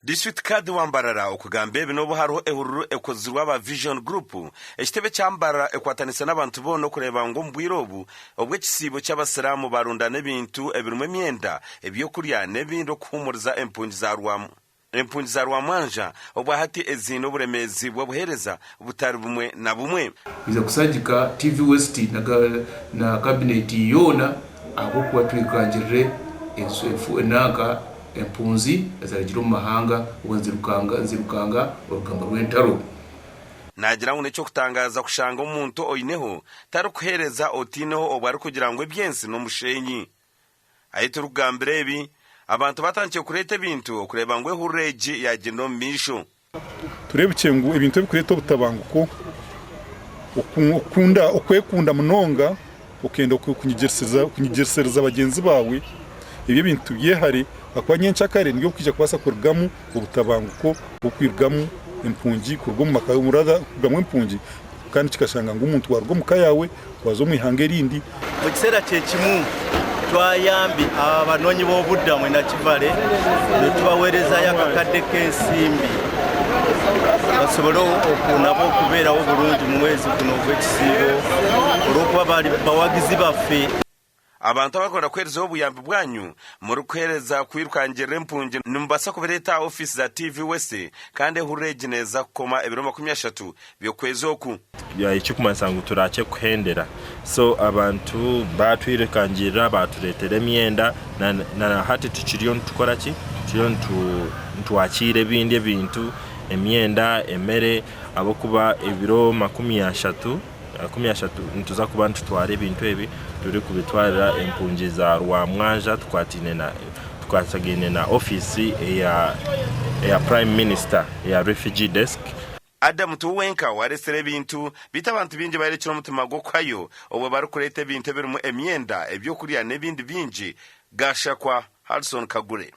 District Kadi wambarara okugambe binobo hariho ehururu ekozirwa aba Vision Group ekitebe cyambara ekwatanisa n'abantu bono kureba ngo mbwirobu obwe kisibo cy'abasiramu barunda n'ebintu ebirumwe myenda ebyo kurya n'ebindi okuhumuriza empunji za rwamanja obwa hati ezino buremezi bwo buhereza butari bumwe na bumwe biza kusajika TV West na cabinet yona abo kwatwikanjire enfu enaka empunzi ezaragira mu mahanga nzirukanga urugamba rw'entaro nagira ngo necyo kutangaza kushanga umuntu oyineho tari kuhereza otineho obari kugira ngo ebyensi no mushenyi ayito rugambire ebi abantu batangiye kureta ibintu kureba ngo ehureji yagenda mu misho turebuke ngo ibintu bikureta butabanguko okwekunda munonga ukenda kunyigersereza bagenzi bawe ibyo bintu byehari akwanyensha kare ngiyo kija kwasa kurgamu ubutabanguko okwirgamu impunji kurgomu makayo murada kurgamu impunji kandi kikashanga ngo umuntu warwo mukayawe wazo mwihange rindi mukisera cyekimu twayambi abanonyi bo budamwe na kivale tubawereza yakakade kensimbi basobolo okunabo kubera oburungi mwezi kuno gwekisibo urokwa bali bawagizi bafe abantu bakora kwereza obuyambi bwanyu muri kwereza kwirukangire empunji numbasa kubereta office za TV West kandi hureji neza koma ebiro 30 byo kwezoku ya icyikumansangu turache kuhendera so abantu batwirekangira baturetera emyenda na hati tukiriyo tukora ki tukiriyo ntwakire bindi ebintu emyenda emere abo kuba ebiro 30 ntuza kuba ntutware ibintu ebi turi kubitwarira empunji za rwamwanja twatagine na office ya Prime Minister ya Refugee Desk Adam tuwenka waresere ebintu bitabantu bingi bayerekira umutima go kwayo obwo bari kureta ebintu birumu emyenda ebyo kuriya n'ebindi bingi gashakwa Harrison Kagure.